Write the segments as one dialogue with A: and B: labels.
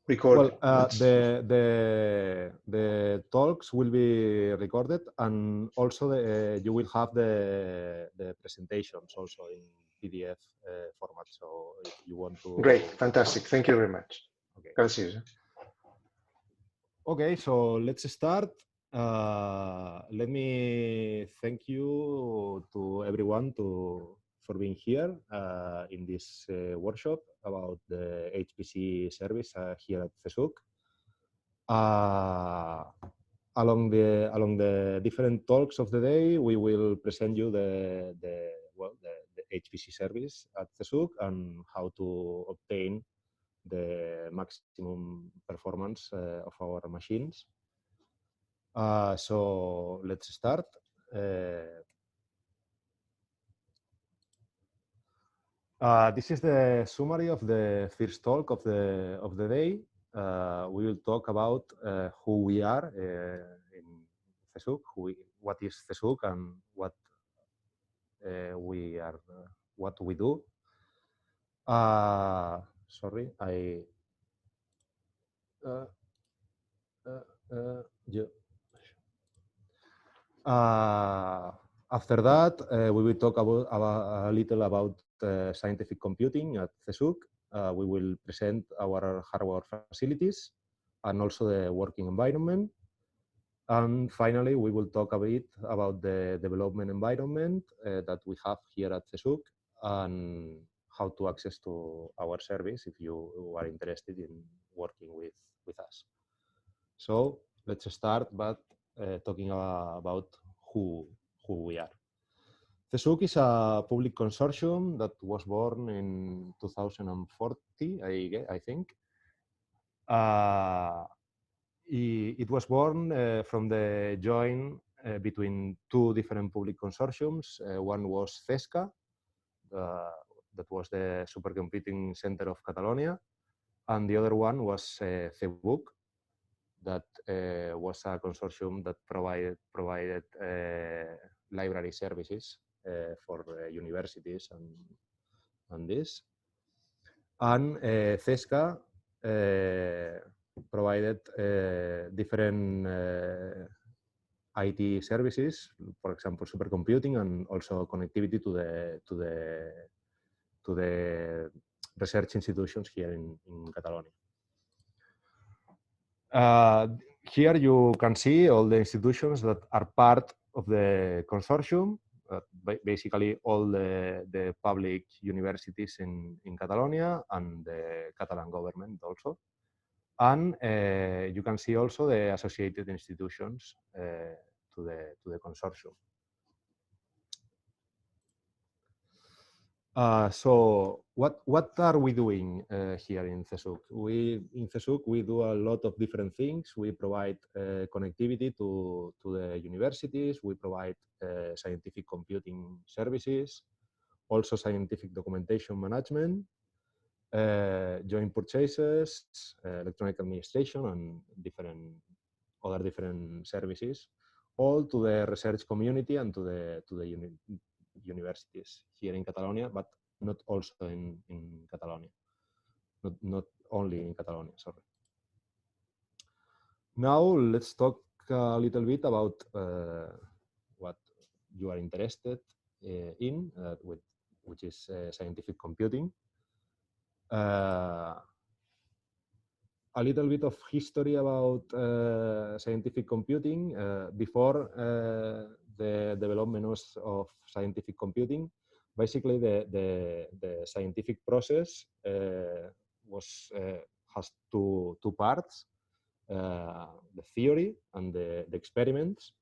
A: record.
B: Well, the talks will be recorded, and also you will have the presentations also in PDF format. So if you want to,
A: Great, fantastic. Thank you very much.
B: okay.
A: Gracias.
B: Okay, so let's start. Let me thank you to everyone for being here in this workshop about the HPC service here at CESUC. Along the different talks of the day, we will present you the HPC service at CESUC and how to obtain the maximum performance of our machines. So let's start. This is the summary of the first talk of the day. We will talk about who we are in CESUC, what is CESUC, and what we are, what we do. Sorry, after that, we will talk about a little about scientific computing at CESUC. We will present our hardware facilities and also the working environment. And finally, we will talk a bit about the development environment that we have here at CESUC and how to access to our service if you are interested in working with us. So let's start by talking about who we are. CESUC is a public consortium that was born in 2040, I think. It was born from the join between two different public consortiums. One was CESCA, that was the Supercomputing Center of Catalonia, and the other one was CEBUC, that was a consortium that provided library services for universities and this. And CESCA provided different IT services, for example, supercomputing, and also connectivity to the research institutions here in Catalonia. Here you can see all the institutions that are part of the consortium, basically all the public universities in Catalonia and the Catalan government also. And you can see also the associated institutions to the consortium. So what are we doing here in CESUC? In CESUC, we do a lot of different things. We provide connectivity to the universities. We provide scientific computing services, also scientific documentation management, joint purchases, electronic administration, and other different services, all to the research community and to the universities here in Catalonia, but not also in Catalonia, not only in Catalonia, sorry. Now let's talk a little bit about what you are interested in, which is scientific computing. A little bit of history about scientific computing. Before the development of scientific computing, basically the scientific process has two parts: the theory and the experiments.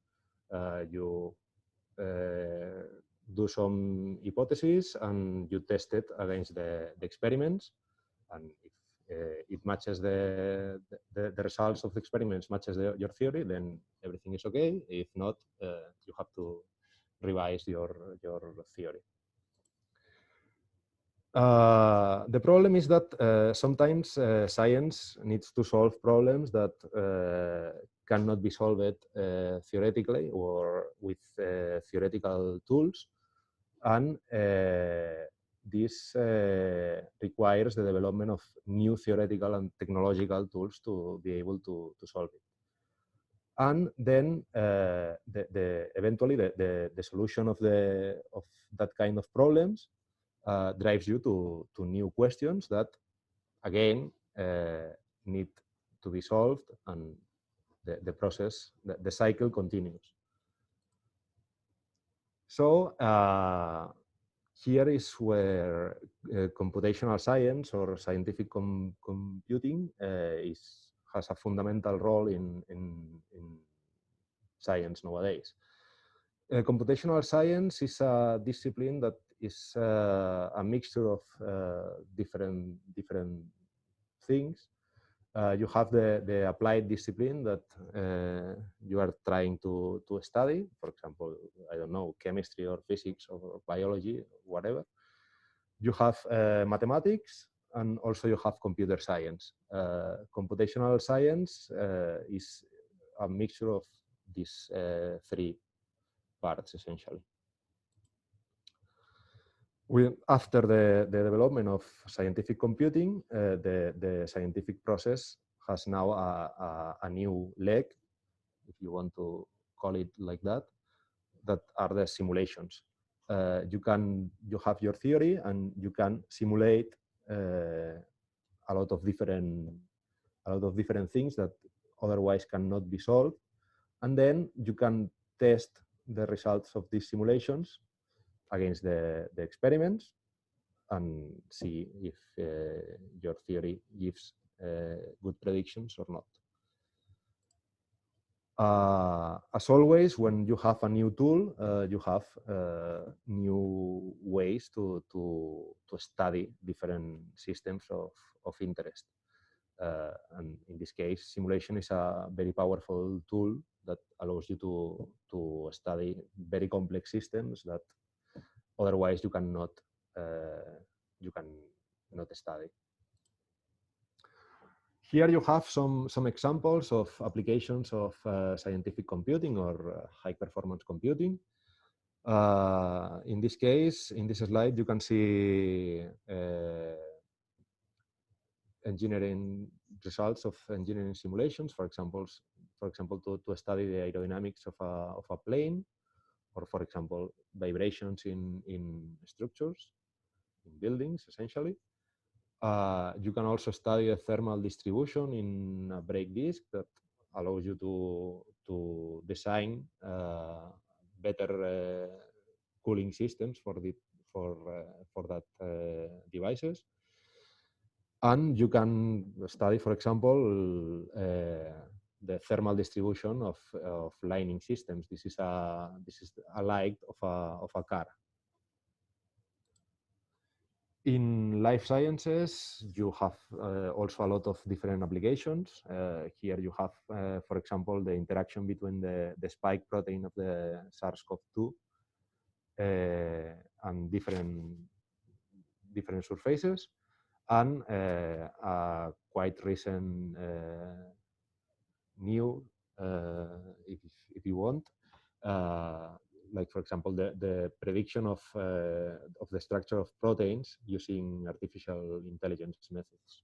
B: You do some hypotheses and you test it against the experiments, and if it matches the results of the experiments matches your theory, then everything is okay. If not, you have to revise your theory. The problem is that sometimes science needs to solve problems that cannot be solved theoretically or with theoretical tools, and this requires the development of new theoretical and technological tools to be able to solve it. And then eventually the solution of that kind of problems drives you to new questions that, again, need to be solved, and the process, the cycle continues. So here is where computational science or scientific computing has a fundamental role in science nowadays. Computational science is a discipline that is a mixture of different things. You have the applied discipline that you are trying to study, for example, I don't know, chemistry or physics or biology, whatever. You have mathematics, and also you have computer science. Computational science is a mixture of these three parts, essentially. After the development of scientific computing, the scientific process has now a new leg, if you want to call it like that, that are the simulations. You have your theory, and you can simulate a lot of different things that otherwise cannot be solved, and then you can test the results of these simulations against the experiments and see if your theory gives good predictions or not. As always, when you have a new tool, you have new ways to study different systems of interest. And in this case, simulation is a very powerful tool that allows you to study very complex systems that otherwise you cannot study. Here you have some examples of applications of scientific computing or high-performance computing. In this case, in this slide, you can see engineering results of engineering simulations. For example, to study the aerodynamics of a plane, or for example, vibrations in structures, in buildings, essentially. You can also study a thermal distribution in a brake disc that allows you to design better cooling systems for that devices. And you can study, for example, the thermal distribution of lining systems. This is a light of a car. In life sciences, you have also a lot of different applications. Here you have, for example, the interaction between the spike protein of the SARS-CoV-2 and different surfaces, and a quite recent new, if you want, like, for example, the prediction of the structure of proteins using artificial intelligence methods.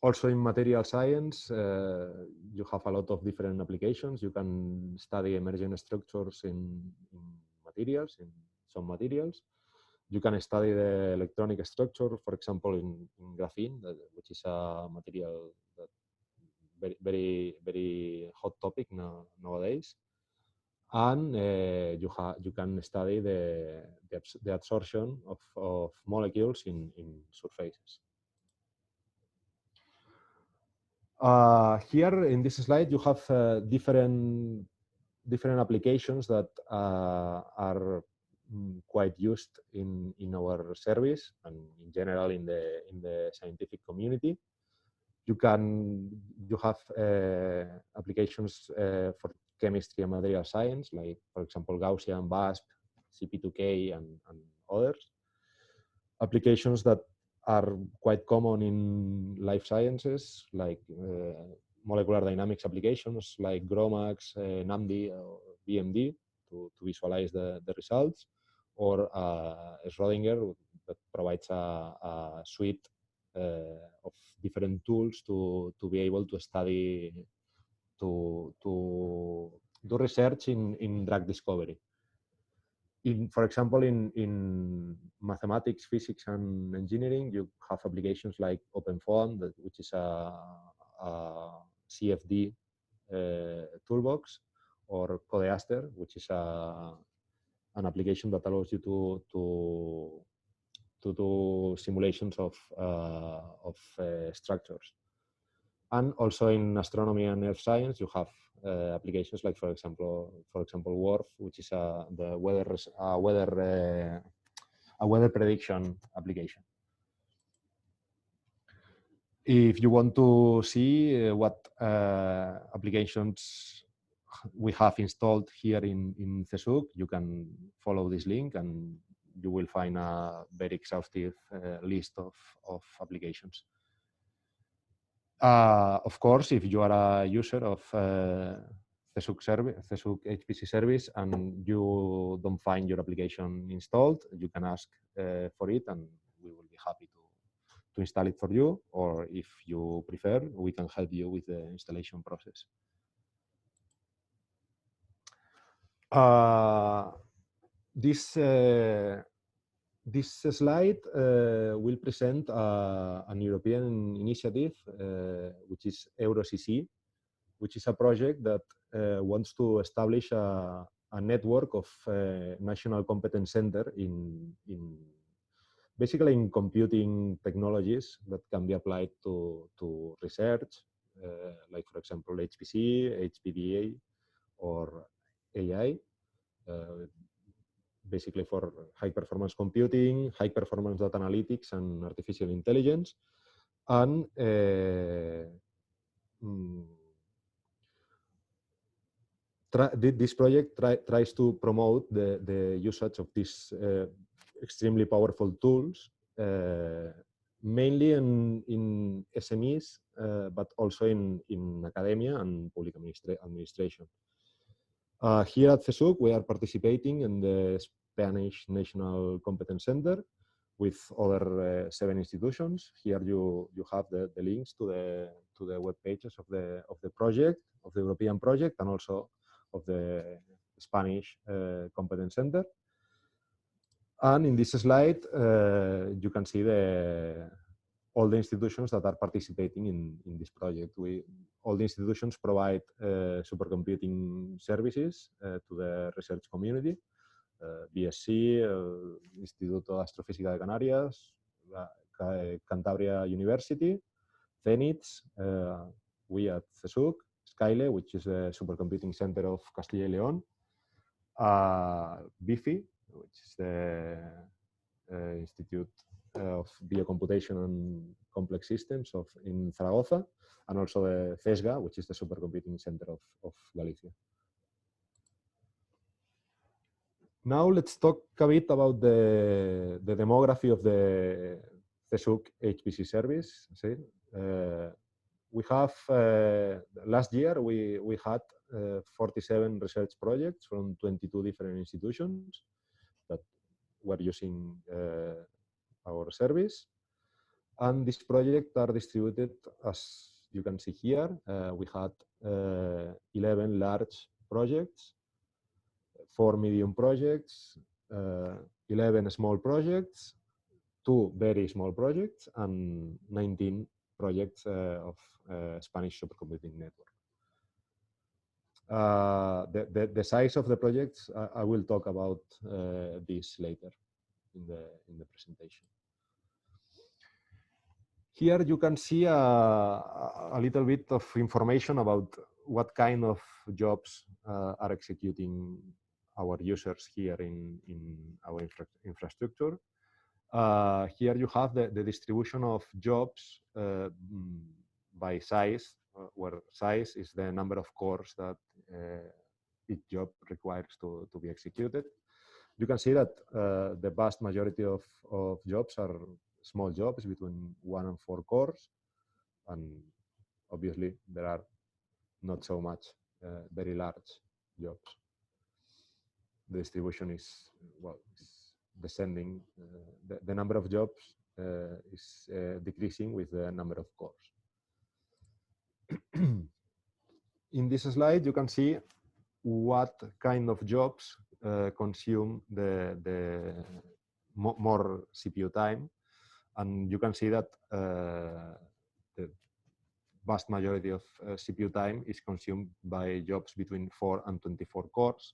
B: Also in material science, you have a lot of different applications. You can study emergent structures in materials, in some materials. You can study the electronic structure, for example, in graphene, which is a material that very, very hot topic nowadays. And you can study the absorption of molecules in surfaces. Here in this slide, you have different applications that are quite used in our service and in general in the scientific community. You have applications for chemistry and material science, like, for example, Gaussian, VASP, CP2K, and others. Applications that are quite common in life sciences, like molecular dynamics applications, like GROMACS, NAMD, or BMD, to visualize the results, or Schrodinger that provides a suite of different tools to be able to study, to do research in drug discovery. For example, in mathematics, physics, and engineering, you have applications like OpenFOAM, which is a CFD toolbox, or Codeaster, which is an application that allows you to do simulations of structures. And also in astronomy and earth science, you have applications like, for example, WRF, which is the weather prediction application. If you want to see what applications we have installed here in CESUC, you can follow this link and you will find a very exhaustive list of applications. Of course, if you are a user of CESUC HPC service and you don't find your application installed, you can ask for it and we will be happy to install it for you, or if you prefer, we can help you with the installation process. This slide will present an European initiative, which is EuroCC, which is a project that wants to establish a network of national competence center basically in computing technologies that can be applied to research, like, for example, HPC, HPDA, or AI, basically for high performance computing, high performance data analytics, and artificial intelligence. And this project tries to promote the usage of these extremely powerful tools, mainly in SMEs, but also in academia and public administration. Here at CESUC, we are participating in the Spanish National Competence Center with other 7 institutions. Here you have the links to the web pages of the project, of the European project, and also of the Spanish Competence Center. And in this slide, you can see all the institutions that are participating in this project. All the institutions provide supercomputing services to the research community. BSC, Instituto de Astrofísica de Canarias, Cantabria University, CENITS, we at CESUC, SKYLE, which is the supercomputing center of Castilla y León, BIFI, which is the Institute of Biocomputation and Complex Systems in Zaragoza, and also the CESGA, which is the supercomputing center of Galicia. Now let's talk a bit about the demography of the CESUC HPC service. We have, last year, we had 47 research projects from 22 different institutions that were using our service. And these projects are distributed, as you can see here. We had 11 large projects, 4 medium projects, 11 small projects, 2 very small projects, and 19 projects of Spanish supercomputing network. The size of the projects, I will talk about this later in the presentation. Here you can see a little bit of information about what kind of jobs are executing our users here in our infrastructure. Here you have the distribution of jobs by size, where size is the number of cores that each job requires to be executed. You can see that the vast majority of jobs are small jobs between 1 and 4 cores, and obviously there are not so much very large jobs. The distribution is, well, descending. The number of jobs is decreasing with the number of cores. In this slide, you can see what kind of jobs consume the more CPU time, and you can see that the vast majority of CPU time is consumed by jobs between 4 and 24 cores.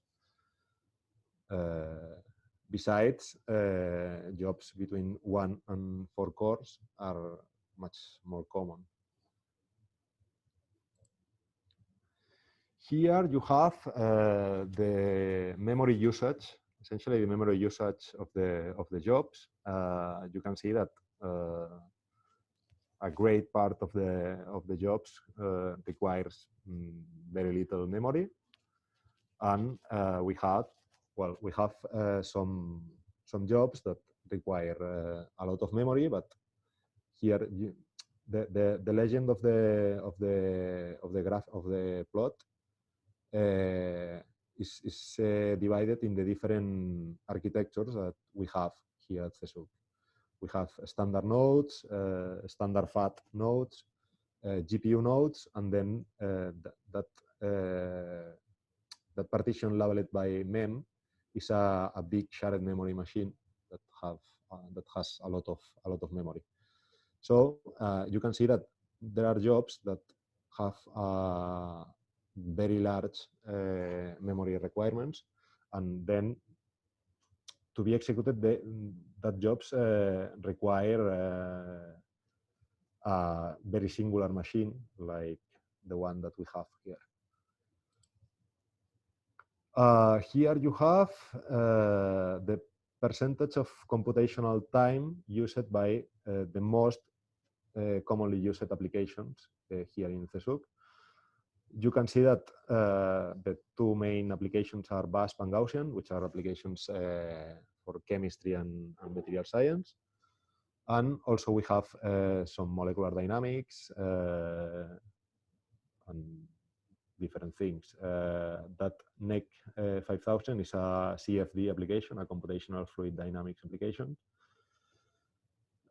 B: Besides, jobs between 1 and 4 cores are much more common. Here you have the memory usage, essentially the memory usage of the jobs. You can see that a great part of the jobs requires very little memory, and we have some jobs that require a lot of memory, but here the legend of the graph of the plot is divided in the different architectures that we have here at CESUC. We have standard nodes, standard FAT nodes, GPU nodes, and then that partition labeled by MEM is a big shared memory machine that has a lot of memory. So you can see that there are jobs that have very large memory requirements, and then to be executed, that jobs require a very singular machine like the one that we have here. Here you have the percentage of computational time used by the most commonly used applications here in CESUC. You can see that the two main applications are BASP and Gaussian, which are applications for chemistry and material science. And also we have some molecular dynamics and different things. That NEC 5000 is a CFD application, a computational fluid dynamics application.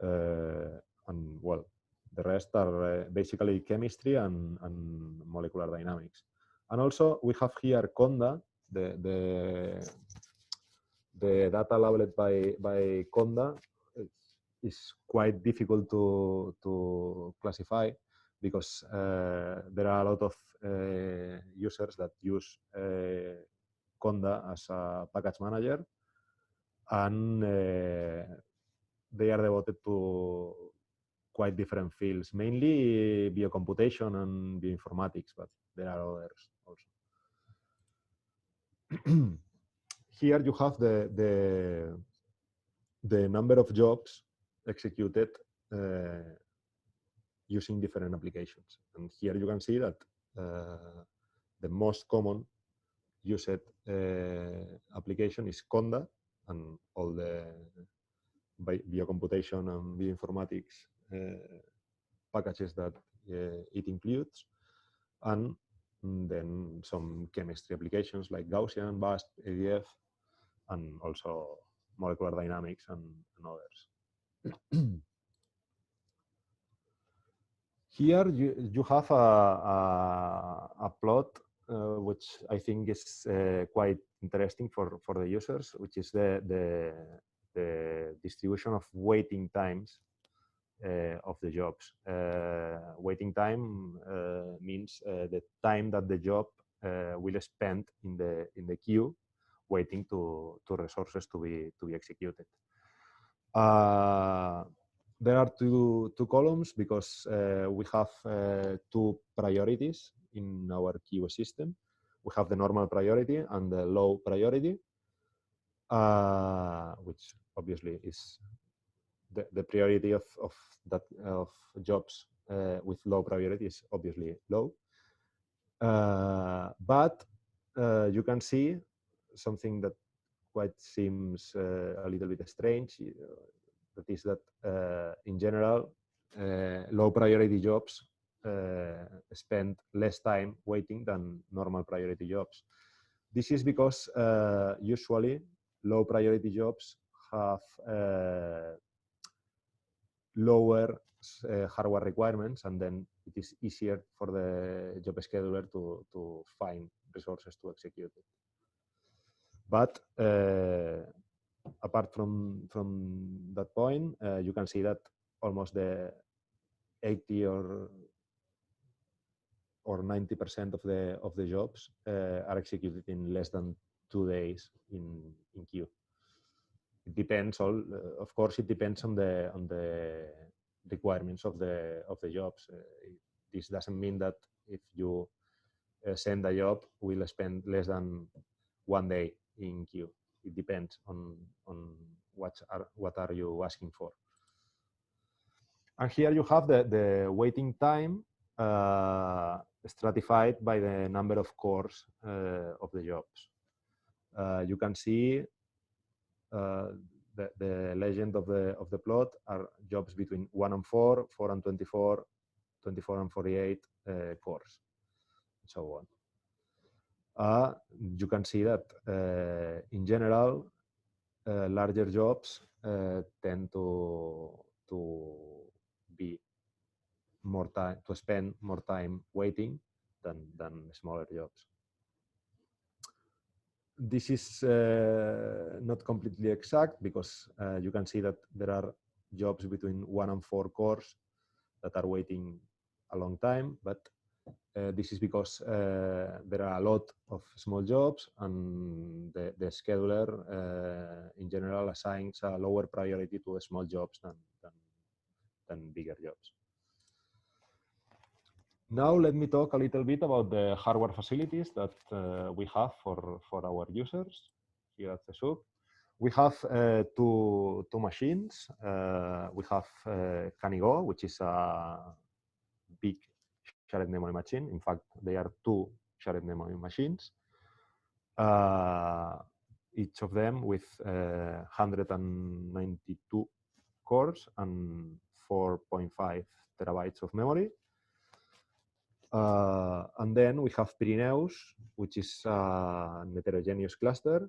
B: And well, the rest are basically chemistry and molecular dynamics. And also we have here Conda, the data labeled by Conda is quite difficult to classify because there are a lot of users that use Conda as a package manager, and they are devoted to quite different fields, mainly biocomputation and bioinformatics, but there are others also. Here you have the number of jobs executed using different applications. And here you can see that the most common used application is Conda, and all the biocomputation and bioinformatics packages that it includes, and then some chemistry applications like Gaussian, BASP, ADF, and also molecular dynamics and others. Here you have a plot which I think is quite interesting for the users, which is the distribution of waiting times of the jobs. Waiting time means the time that the job will spend in the queue waiting to resources to be executed. There are two columns because we have two priorities in our queue system. We have the normal priority and the low priority, which obviously is the priority of jobs with low priority is obviously low. But you can see something that quite seems a little bit strange. That is that in general, low priority jobs spend less time waiting than normal priority jobs. This is because usually low priority jobs have lower hardware requirements, and then it is easier for the job scheduler to find resources to execute it. But apart from that point, you can see that almost the 80 or 90% of the jobs are executed in less than 2 days in queue. It depends of course, it depends on the requirements of the jobs. This doesn't mean that if you send a job, we'll spend less than 1 day in queue. It depends on what are you asking for. And here you have the waiting time stratified by the number of cores of the jobs. You can see the legend of the plot are jobs between 1 and 4, 4 and 24, 24 and 48 cores, and so on. You can see that in general, larger jobs tend to be more time, to spend more time waiting than smaller jobs. This is not completely exact because you can see that there are jobs between 1 and 4 cores that are waiting a long time, but this is because there are a lot of small jobs, and the scheduler in general assigns a lower priority to small jobs than bigger jobs. Now let me talk a little bit about the hardware facilities that we have for our users here at CESUC. We have two machines. We have Canigo, which is a big shared memory machine. In fact, they are 2 shared memory machines, each of them with 192 cores and 4.5 terabytes of memory. And then we have Pirineus, which is an heterogeneous cluster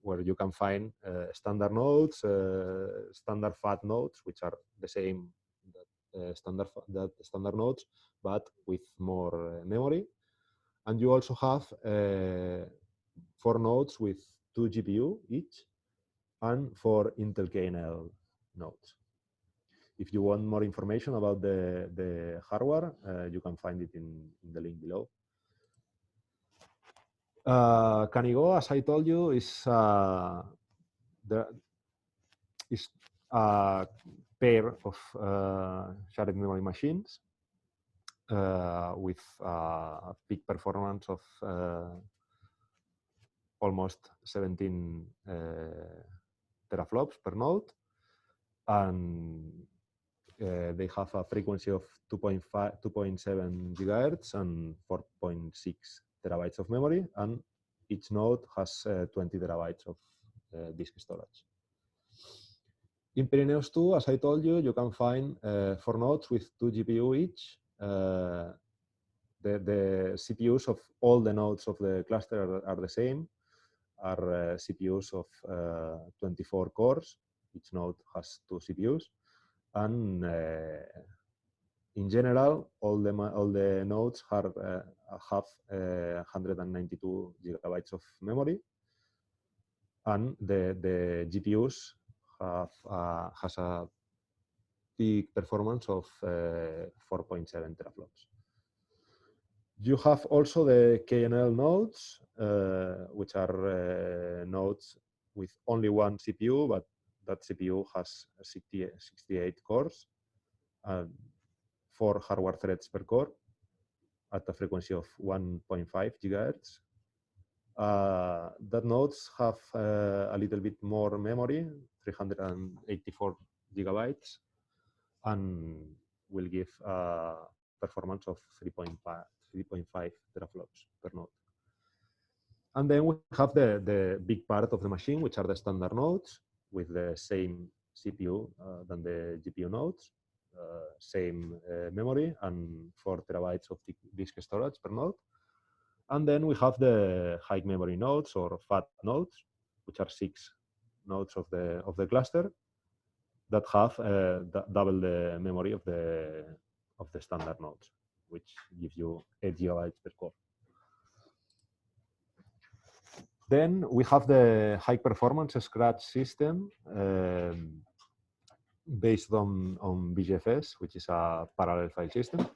B: where you can find standard nodes, standard FAT nodes, which are the same standard nodes, but with more memory. And you also have 4 nodes with 2 GPU each and 4 Intel KNL nodes. If you want more information about the hardware, you can find it in the link below. Canigo, as I told you, is a pair of shared memory machines with peak performance of almost 17 teraflops per node, and they have a frequency of 2.7 gigahertz and 4.6 terabytes of memory, and each node has 20 terabytes of disk storage. In Pirineus 2, as I told you, you can find 4 nodes with 2 GPU each. The CPUs of all the nodes of the cluster are the same, are CPUs of 24 cores. Each node has 2 CPUs. And in general, all the nodes have 192 gigabytes of memory, and the GPUs has a peak performance of 4.7 teraflops. You have also the KNL nodes, which are nodes with only 1 CPU, but that CPU has 68 cores and 4 hardware threads per core at a frequency of 1.5 gigahertz. That nodes have a little bit more memory, 384 gigabytes, and will give a performance of 3.5 teraflops per node. And then we have the big part of the machine, which are the standard nodes with the same CPU than the GPU nodes, same memory, and 4 terabytes of disk storage per node. And then we have the high memory nodes or FAT nodes, which are 6 nodes of the cluster that have double the memory of the standard nodes, which gives you 8 GB per core. Then we have the high performance Scratch system based on BGFS, which is a parallel file system.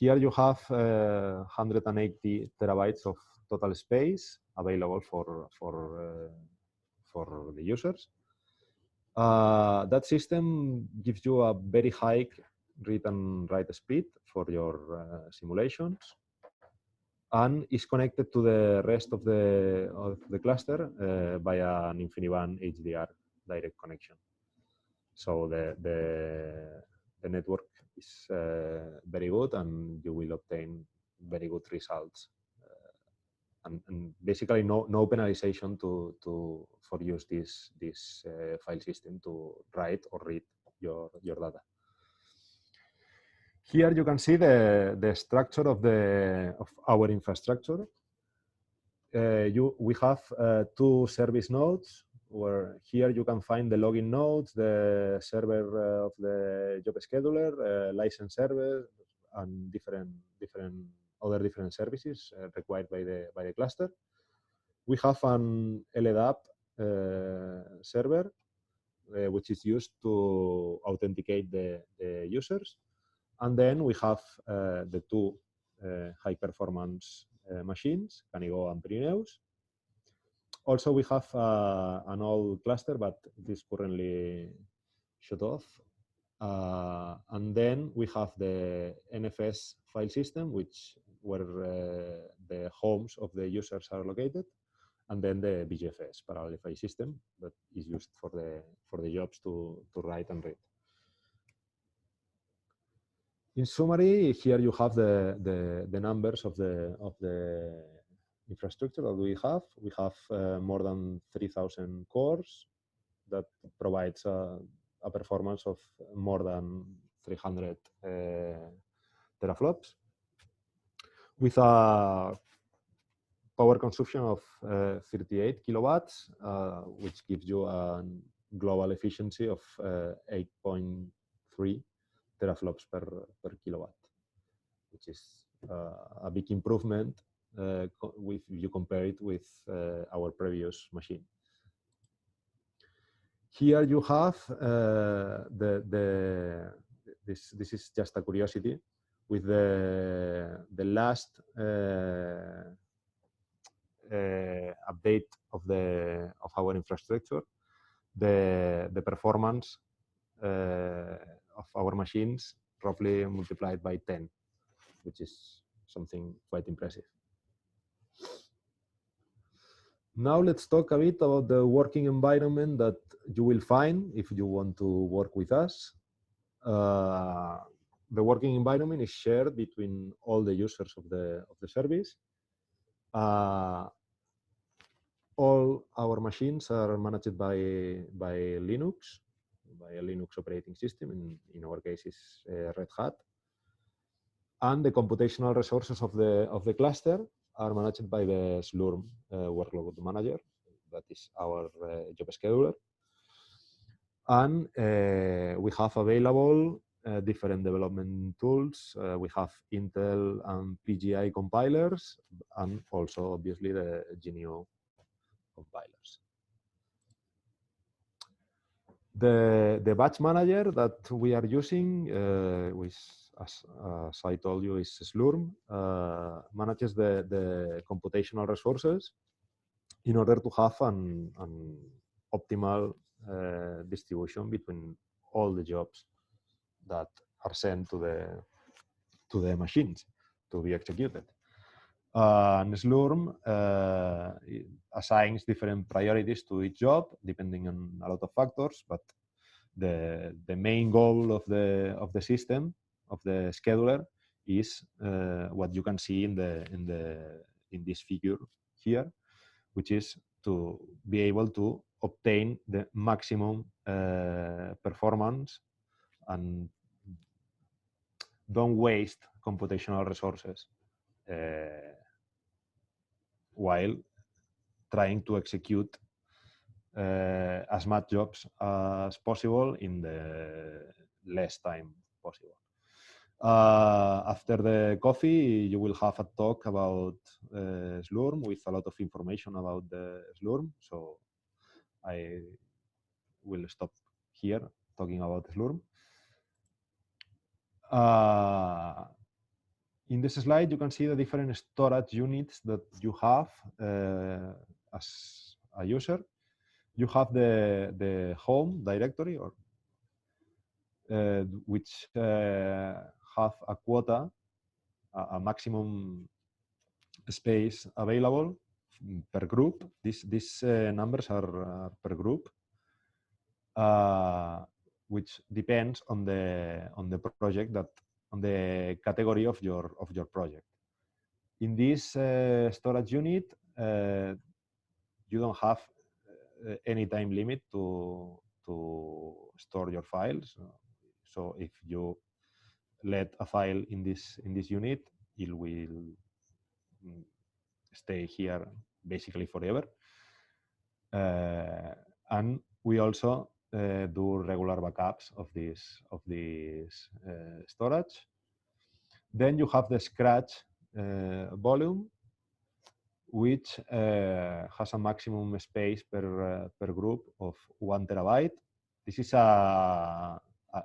B: Here you have 180 terabytes of total space available for the users. That system gives you a very high read and write speed for your simulations, and is connected to the rest of the cluster via an InfiniBand HDR direct connection. So the network is very good, and you will obtain very good results. And basically no penalization for use this file system to write or read your data. Here you can see the structure of our infrastructure. We have 2 service nodes, where here you can find the login nodes, the server of the job scheduler, license server, and different services required by the cluster. We have an LDAP server, which is used to authenticate the users. And then we have the 2 high-performance machines, Canigó and Pirineus. Also, we have an old cluster, but it is currently shut off. And then we have the NFS file system, where the homes of the users are located, and then the BGFS parallel file system that is used for the jobs to write and read. In summary, here you have the numbers of the infrastructure that we have. We have more than 3,000 cores that provides a performance of more than 300 teraflops, with a power consumption of 38 kilowatts, which gives you a global efficiency of 8.3 teraflops per kilowatt, which is a big improvement if you compare it with our previous machine. Here you have this is just a curiosity with the last update of our infrastructure. The performance of our machines roughly multiplied by 10, which is something quite impressive. Now let's talk a bit about the working environment that you will find if you want to work with us. The working environment is shared between all the users of the service. All our machines are managed by Linux, by a Linux operating system. In our case, is Red Hat. And the computational resources of the cluster are managed by the Slurm workload manager. That is our job scheduler. And we have available different development tools. We have Intel and PGI compilers, and also obviously the GNU compilers. The batch manager that we are using, which as I told you is Slurm, manages the computational resources in order to have an optimal distribution between all the jobs that are sent to the machines to be executed. And Slurm assigns different priorities to each job depending on a lot of factors, but the main goal of the system, of the scheduler, is what you can see in this figure here, which is to be able to obtain the maximum performance and don't waste computational resources while trying to execute as much jobs as possible in the less time possible. After the coffee, you will have a talk about Slurm with a lot of information about the Slurm. So I will stop here talking about Slurm. In this slide, you can see the different storage units that you have as a user. You have the home directory, or which have a quota, a maximum space available per group. These numbers are per group, which depends on the project, that on the category of your project. In this storage unit, you don't have any time limit to store your files. So if you let a file in this unit, it will stay here basically forever. And we also do regular backups of this storage. Then you have the Scratch volume, which has a maximum space per group of 1 terabyte. This is a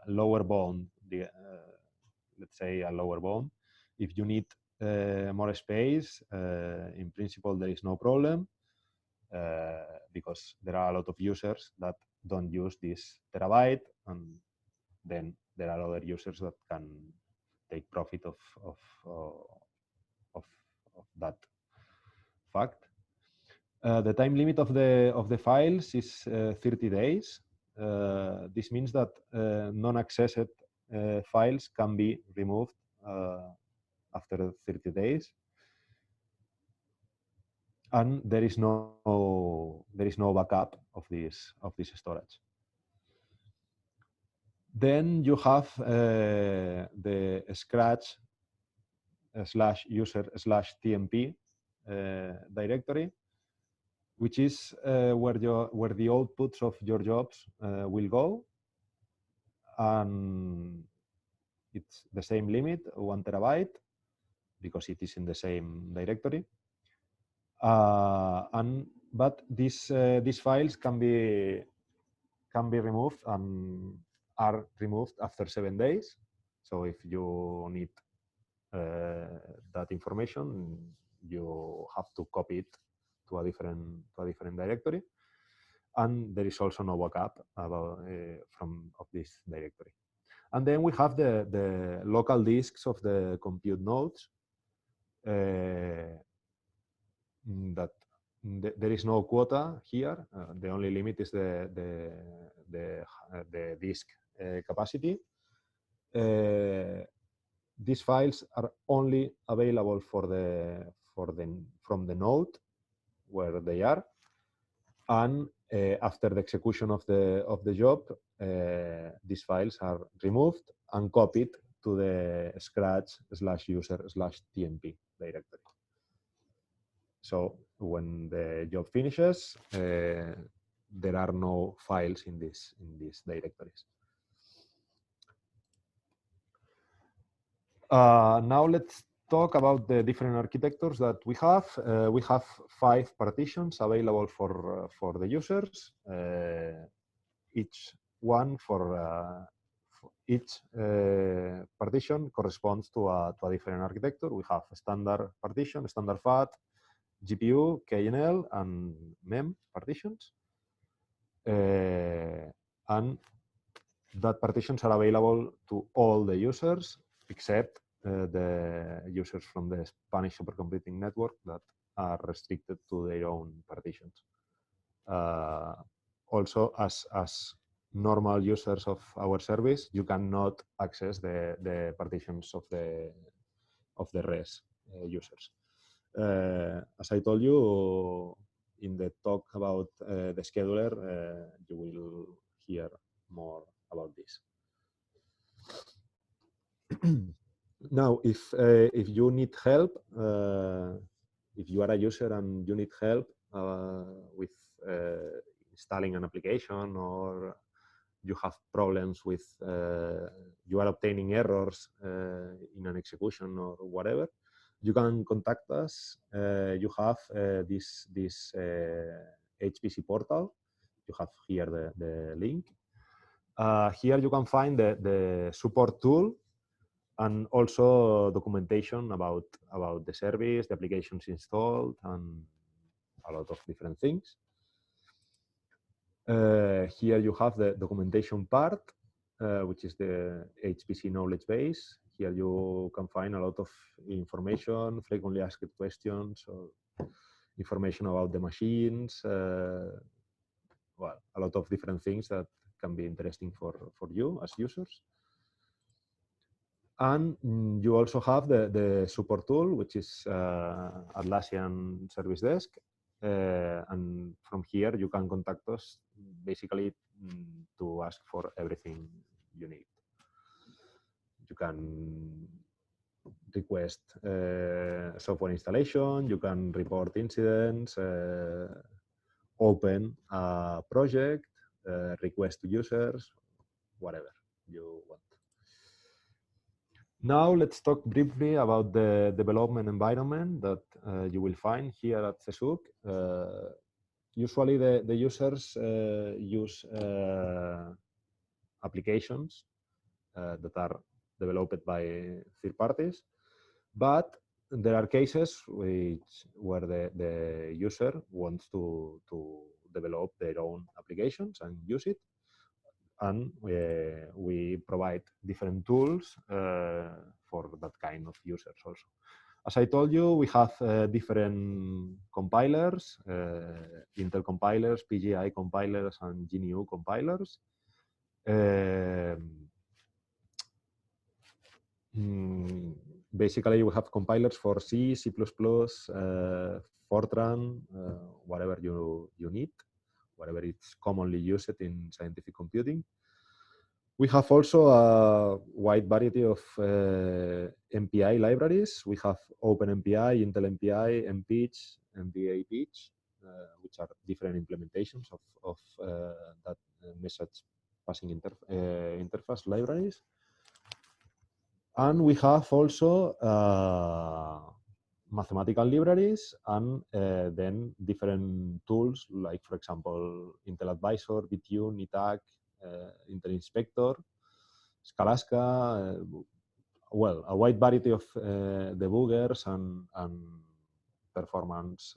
B: lower bound, let's say a lower bound. If you need more space, in principle, there is no problem, because there are a lot of users that don't use this terabyte, and then there are other users that can take profit of that fact. The time limit of the files is 30 days. This means that non-accessed files can be removed after 30 days, and there is no backup of this storage. Then you have the Scratch /user/tmp directory, which is where the outputs of your jobs will go, and it's the same limit, 1 terabyte, because it is in the same directory. But these files can be removed and are removed after 7 days. So if you need that information, you have to copy it to a different directory, and there is also no backup of this directory. And then we have the local disks of the compute nodes. That there is no quota here. The only limit is the disk capacity. These files are only available from the node where they are, and after the execution of the job, these files are removed and copied to the Scratch/user/tmp directory. So when the job finishes, there are no files in these directories. Now let's talk about the different architectures that we have. We have 5 partitions available for the users. Each one each partition corresponds to a different architecture. We have a standard partition, standard FAT, GPU, KNL, and MEM partitions. And that partitions are available to all the users except the users from the Spanish supercomputing network that are restricted to their own partitions. Also, as normal users of our service, you cannot access the partitions of the rest users. As I told you in the talk about the scheduler, you will hear more about this. Now, if you need help, if you are a user and you need help with installing an application, or you have problems with, you are obtaining errors in an execution or whatever, you can contact us. You have this HPC portal. You have here the link. Here you can find the support tool and also documentation about the service, the applications installed, and a lot of different things. Here you have the documentation part, which is the HPC knowledge base. Here you can find a lot of information, frequently asked questions, or information about the machines, well, a lot of different things that can be interesting for you as users. And you also have the support tool, which is Atlassian Service Desk. And from here, you can contact us basically to ask for everything you need. You can request software installation, you can report incidents, open a project, request to users, whatever you want. Now let's talk briefly about the development environment that you will find here at CESUC. Usually the users use applications that are developed by third parties, but there are cases where the user wants to develop their own applications and use it. And we provide different tools for that kind of users also. As I told you, we have different compilers, Intel compilers, PGI compilers, and GNU compilers. Basically, we have compilers for C, C++, Fortran, whatever you need, whatever it's commonly used in scientific computing. We have also a wide variety of MPI libraries. We have OpenMPI, Intel MPI, MPeach, MVAPeach, which are different implementations of that message passing interface libraries. And we have also mathematical libraries and then different tools, like, for example, Intel Advisor, BTune, ITAC, Intel Inspector, Scalaska, well, a wide variety of debuggers and performance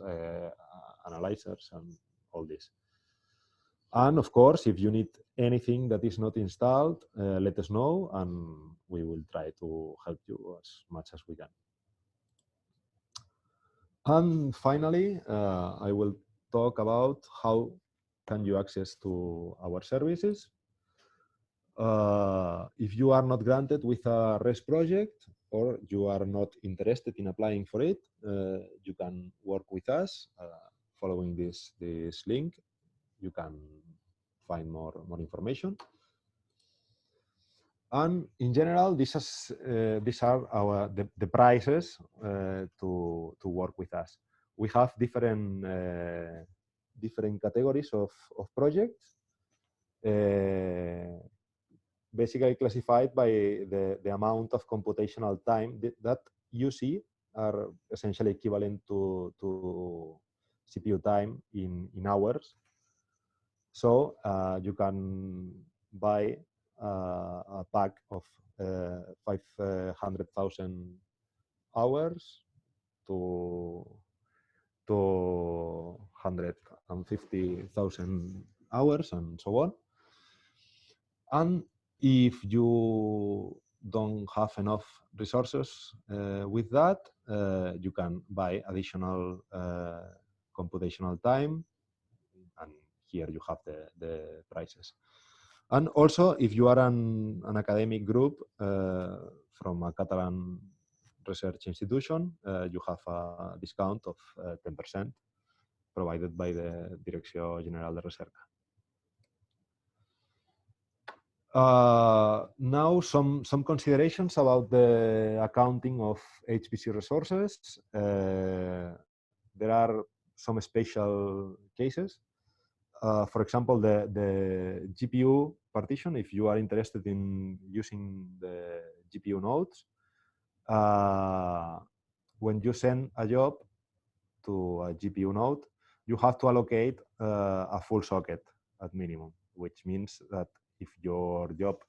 B: analyzers and all this. And of course, if you need anything that is not installed, let us know and we will try to help you as much as we can. And finally, I will talk about how can you access to our services. If you are not granted with a REST project or you are not interested in applying for it, you can work with us following this link. You can find more information. And in general, these are the prices to work with us. We have different categories of projects, basically classified by the amount of computational time that you see are essentially equivalent to CPU time in hours. So you can buy a pack of 500,000 hours to 150,000 hours and so on. And if you don't have enough resources with that, you can buy additional computational time, and here you have the prices. And also, if you are an academic group from a Catalan research institution, you have a discount of 10% provided by the Direcció General de Recerca. Now, some considerations about the accounting of HPC resources. There are some special cases. for example, the GPU partition, if you are interested in using the GPU nodes, when you send a job to a GPU node, you have to allocate a full socket at minimum, which means that if your job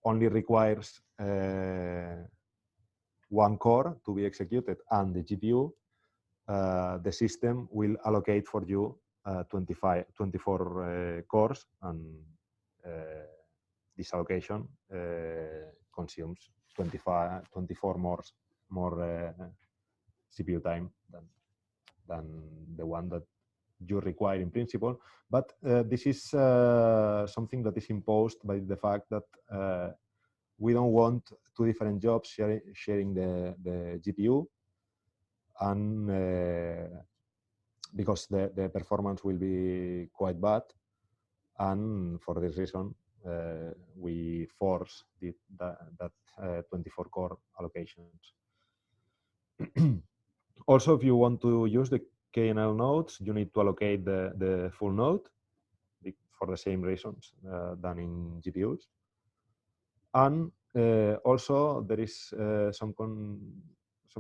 B: only requires one core to be executed and the GPU, the system will allocate for you 24 cores, and this allocation consumes 24 more CPU time than the one that you require in principle. But this is something that is imposed by the fact that we don't want two different jobs sharing the GPU, and because the performance will be quite bad, and for this reason we force that 24 core allocations. Also, if you want to use the KNL nodes, you need to allocate the full node for the same reasons than in GPUs. And also there is some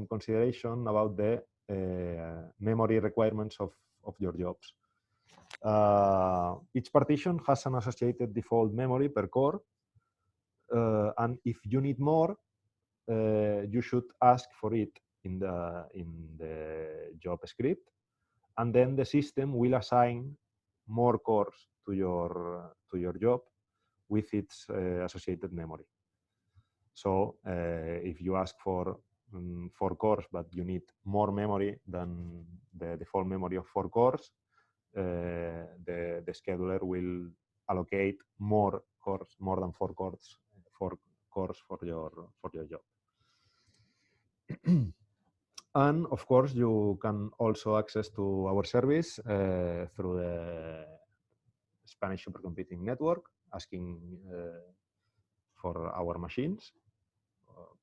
B: consideration about the memory requirements of your jobs. Each partition has an associated default memory per core, and if you need more, you should ask for it in the job script, and then the system will assign more cores to your job with its associated memory. So if you ask for 4 cores, but you need more memory than the default memory of 4 cores, the scheduler will allocate more cores, more than 4 cores, for your job. And of course, you can also access to our service through the Spanish Supercomputing Network, asking for our machines,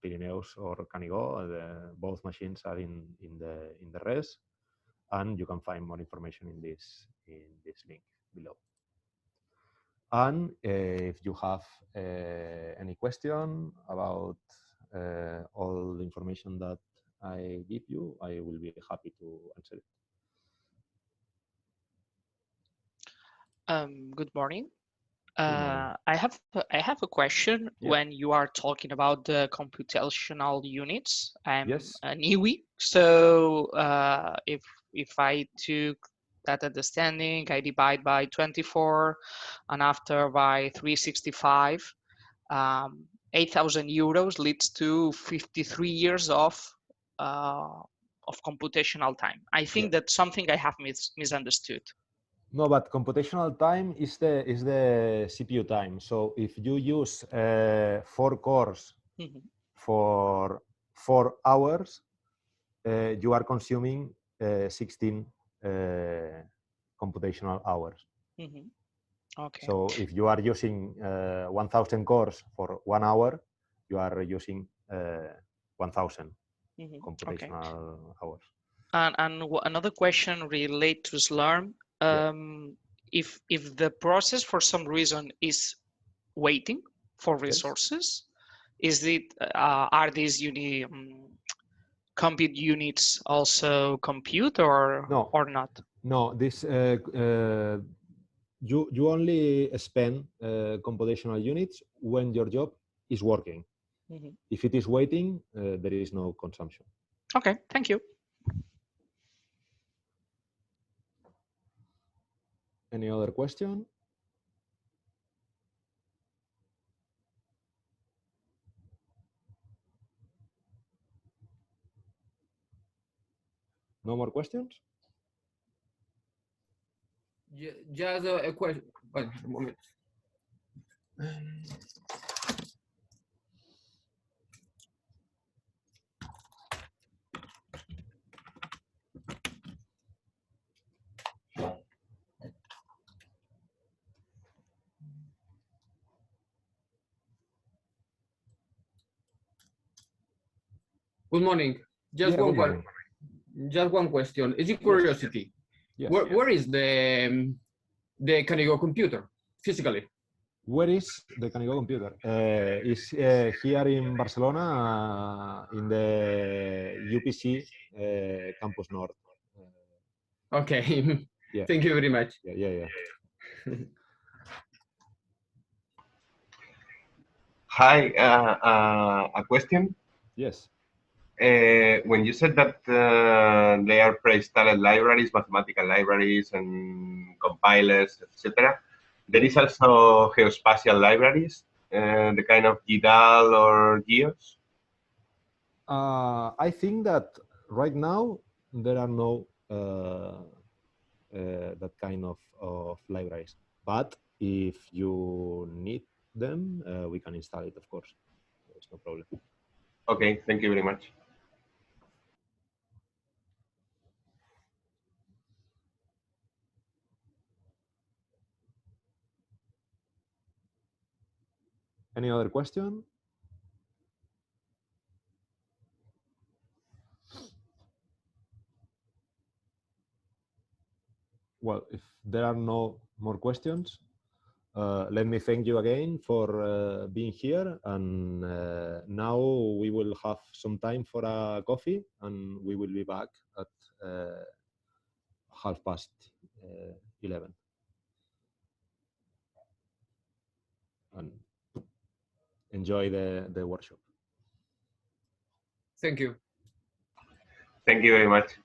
B: Pirineus or Canigó. Both machines are in the res, and you can find more information in this link below. And if you have any question about all the information that I give you, I will be happy to answer it.
C: Good morning. I have a question. Yeah. When you are talking about the computational units, I'm a newbie. So if I took that understanding, I divide by 24, and after by 365, 8,000 euros leads to 53 years of computational time. I think that's something I have misunderstood.
B: No, but computational time is the CPU time. So if you use 4 cores for 4 hours, you are consuming 16 computational hours.
C: Okay.
B: So if you are using 1,000 cores for 1 hour, you are using 1,000 computational hours.
C: And another question related to Slurm. If the process for some reason is waiting for resources, is it are these compute units also compute or not?
B: No, this you only spend computational units when your job is working. If it is waiting, there is no consumption.
C: Okay, thank you.
B: Any other question? No more questions?
D: Just a question. One moment. Good morning. Just one question. It's a curiosity.
B: Yes.
D: Where is the the Canigó computer physically?
B: Where is the Canigó computer? Is here in Barcelona, in the UPC Campus North.
D: Okay.
B: Yeah.
D: Thank you very much.
B: Yeah.
E: Hi, a question.
B: Yes.
E: When you said that they are pre-installed libraries, mathematical libraries, and compilers, etc., there is also geospatial libraries, the kind of GDAL or GEOS?
B: I think that right now there are no that kind of libraries. But if you need them, we can install it, of course. There's no problem.
E: Okay, thank you very much.
B: Any other question? Well, if there are no more questions, let me thank you again for being here. And now we will have some time for a coffee, and we will be back at 11:30. And enjoy the workshop.
D: Thank you.
E: Thank you very much.